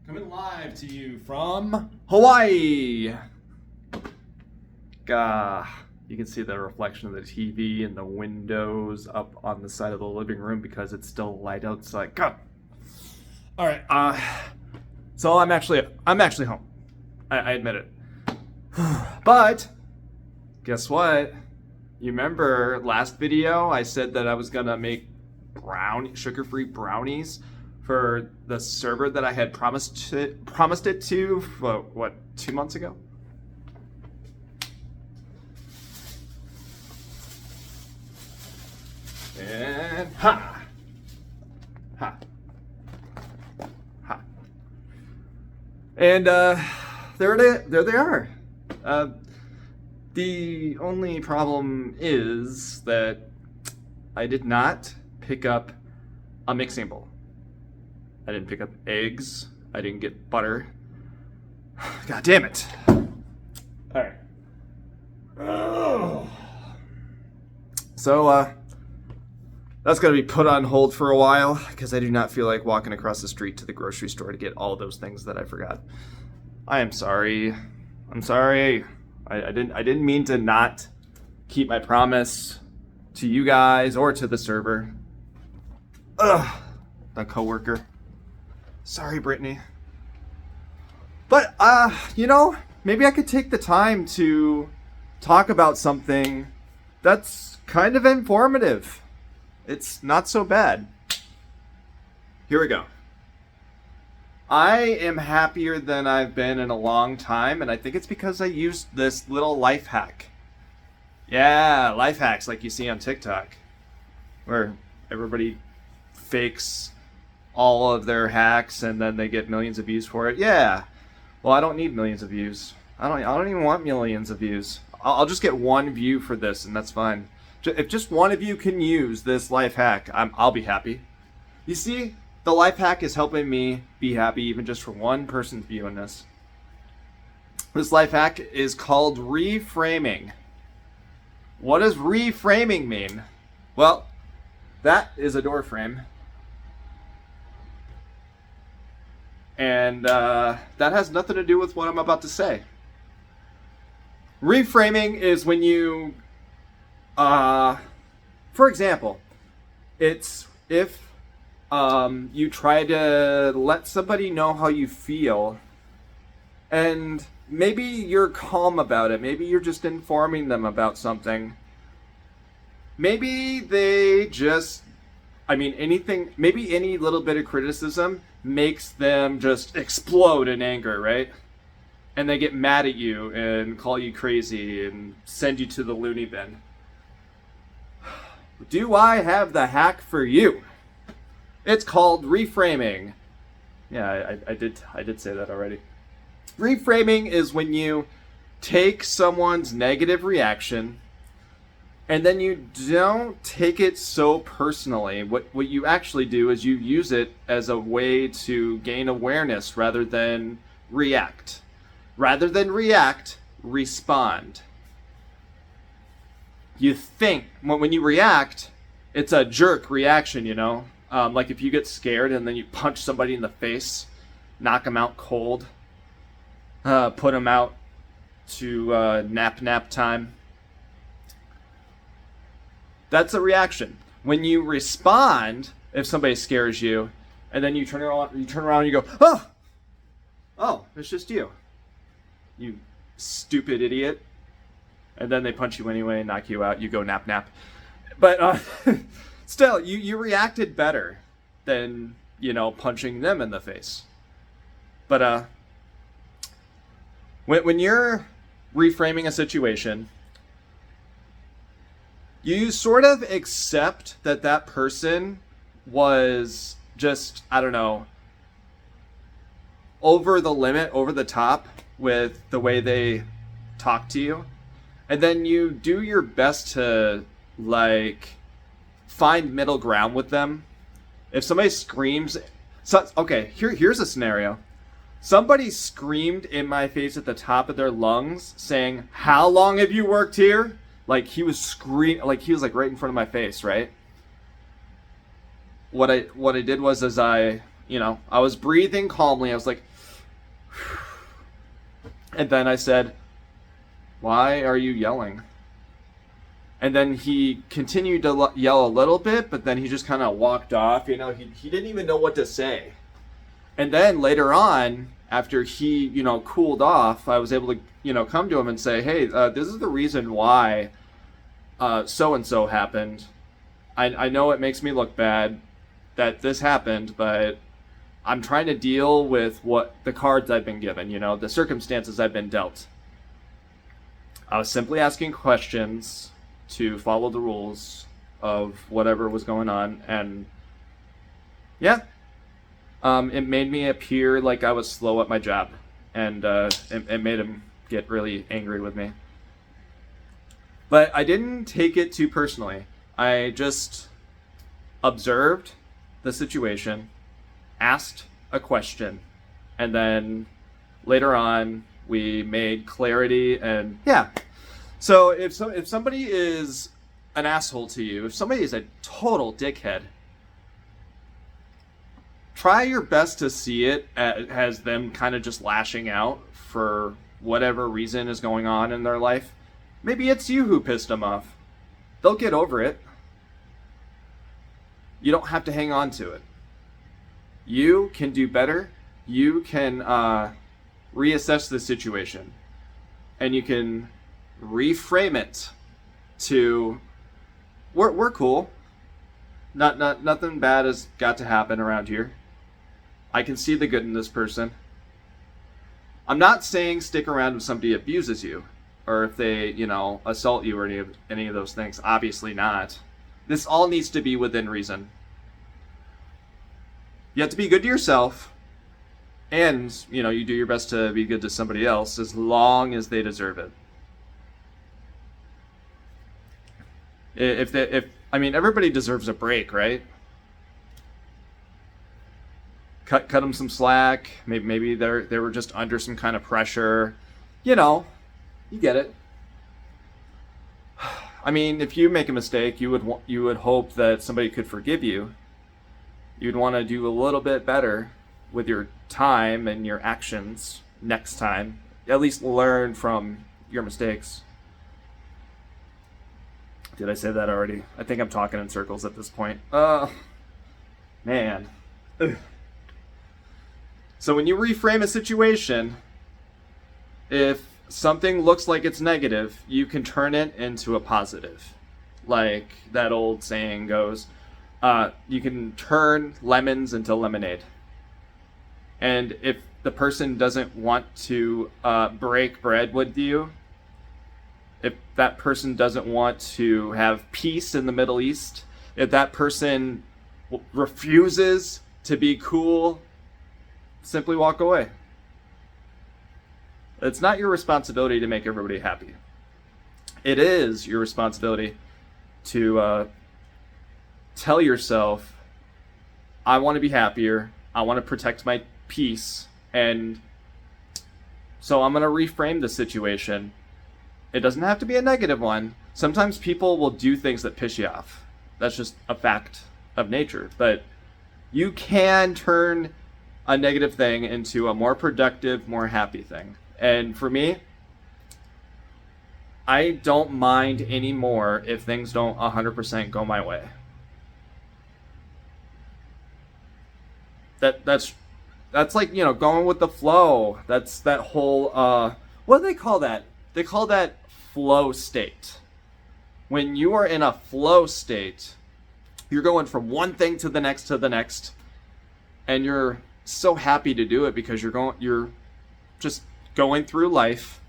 Coming live to you from Hawaii. You can see the reflection of the TV and the windows up on the side of the living room because it's still light outside. God. All right. So I'm actually home. I admit it. But guess what? You remember last video I said that I was gonna make sugar-free brownies for the server that I had promised it to, what, 2 months ago? And ha! And there they are. The only problem is that I did not pick up a mixing bowl. I didn't pick up eggs. I didn't get butter. God damn it. Alright. So, that's going to be put on hold for a while because I do not feel like walking across the street to the grocery store to get all those things that I forgot. I am sorry. I'm sorry. I didn't mean to not keep my promise to you guys or to the server. Ugh, the coworker. Sorry, Brittany. But maybe I could take the time to talk about something that's kind of informative. It's not so bad. Here we go. I am happier than I've been in a long time, and I think it's because I used this little life hack. Yeah, life hacks like you see on TikTok, where everybody fakes all of their hacks and then they get millions of views for it. Yeah. Well, I don't need millions of views. I don't even want millions of views. I'll just get one view for this, and that's fine. If just one of you can use this life hack, I'll be happy. You see, the life hack is helping me be happy even just for one person viewing this. This life hack is called reframing. What does reframing mean? Well, that is a door frame. And that has nothing to do with what I'm about to say. Reframing is when you, for example, it's if you try to let somebody know how you feel, and maybe you're calm about it. Maybe you're just informing them about something. Maybe they just, maybe any little bit of criticism makes them just explode in anger, right? And they get mad at you and call you crazy and send you to the loony bin. Do I have the hack for you? It's called reframing. Yeah, I did say that already. Reframing is when you take someone's negative reaction and then you don't take it so personally. What you actually do is you use it as a way to gain awareness rather than react. Rather than react, respond. You think, when you react, it's a jerk reaction, you know? Like if you get scared and then you punch somebody in the face, knock them out cold, put them out to nap time. That's a reaction. When you respond, if somebody scares you, and then you turn around and you go, oh, it's just you. You stupid idiot. And then they punch you anyway, knock you out, you go nap. But still, you reacted better than, punching them in the face. But when you're reframing a situation, you sort of accept that person was just, over the limit, over the top with the way they talk to you. And then you do your best to, find middle ground with them. If somebody screams... here's a scenario. Somebody screamed in my face at the top of their lungs saying, "How long have you worked here?" Like he was screaming, like he was right in front of my face, right? What I did was I was breathing calmly. I was like, And then I said, "Why are you yelling?" And then he continued to yell a little bit, but then he just kind of walked off. He didn't even know what to say. And then later on, after he, cooled off, I was able to, come to him and say, "Hey, this is the reason why so-and-so happened. I know it makes me look bad that this happened, but I'm trying to deal with what the cards I've been given, the circumstances I've been dealt. I was simply asking questions to follow the rules of whatever was going on, and yeah, it made me appear like I was slow at my job, and it made him get really angry with me. But I didn't take it too personally. I just observed the situation, asked a question, and then later on we made clarity, and yeah. So if somebody is an asshole to you, if somebody is a total dickhead, try your best to see it as them kind of just lashing out for whatever reason is going on in their life. Maybe it's you who pissed them off. They'll get over it. You don't have to hang on to it. You can do better. You can reassess the situation, and you can reframe it to we're cool. Nothing bad has got to happen around here. I can see the good in this person. I'm not saying stick around if somebody abuses you, or if they, assault you, or any of those things. Obviously not. This all needs to be within reason. You have to be good to yourself, and you do your best to be good to somebody else as long as they deserve it. If everybody deserves a break, right? Cut them some slack. Maybe they were just under some kind of pressure. You get it. If you make a mistake, you would hope that somebody could forgive you. You'd want to do a little bit better with your time and your actions next time. At least learn from your mistakes. Did I say that already? I think I'm talking in circles at this point. Man. Ugh. So when you reframe a situation, if something looks like it's negative, you can turn it into a positive. Like that old saying goes, you can turn lemons into lemonade. And if the person doesn't want to break bread with you, if that person doesn't want to have peace in the Middle East, if that person refuses to be cool, simply walk away. It's not your responsibility to make everybody happy. It is your responsibility to tell yourself, I want to be happier, I want to protect my peace, and so I'm going to reframe the situation. It doesn't have to be a negative one. Sometimes people will do things that piss you off. That's just a fact of nature. But you can turn a negative thing into a more productive, more happy thing. And for me, I don't mind anymore if things don't 100% go my way. That's like, going with the flow. That's that whole, what do they call that? They call that flow state. When you are in a flow state, you're going from one thing to the next, and you're so happy to do it because you're just going through life,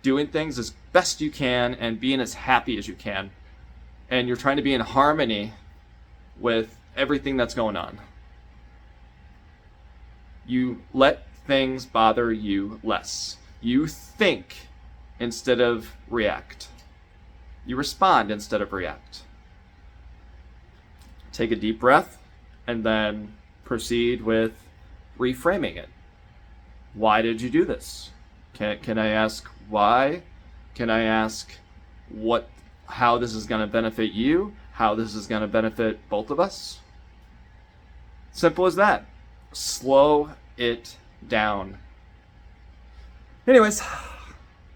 doing things as best you can and being as happy as you can. And you're trying to be in harmony with everything that's going on. You let things bother you less. You think instead of react. You respond instead of react. Take a deep breath and then proceed with reframing it. Why did you do this? Can I ask why? Can I ask how this is going to benefit you? How this is going to benefit both of us? Simple as that. Slow it down. Anyways,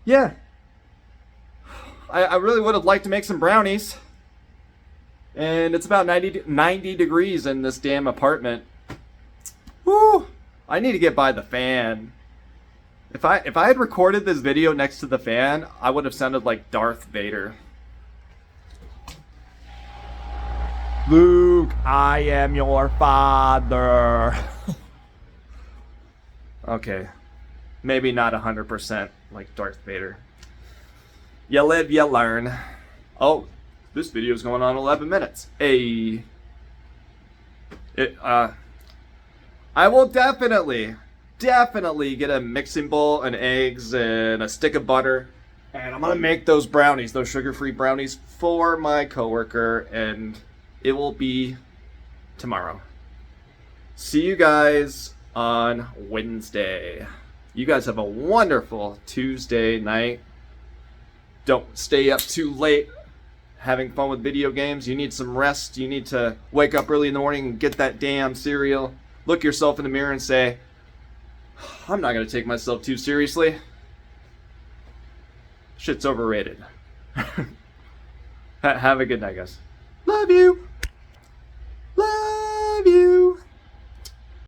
yeah. I really would have liked to make some brownies. And it's about 90 degrees in this damn apartment. Woo! I need to get by the fan. If I had recorded this video next to the fan, I would have sounded like Darth Vader. Luke, I am your father. Okay. Maybe not 100% like Darth Vader. You live, you learn. Oh, this video is going on 11 minutes. I will definitely get a mixing bowl and eggs and a stick of butter. And I'm gonna make those brownies, those sugar-free brownies for my coworker, and it will be tomorrow. See you guys on Wednesday. You guys have a wonderful Tuesday night. Don't stay up too late having fun with video games. You need some rest. You need to wake up early in the morning and get that damn cereal. Look yourself in the mirror and say, I'm not going to take myself too seriously. Shit's overrated. Have a good night, guys. Love you.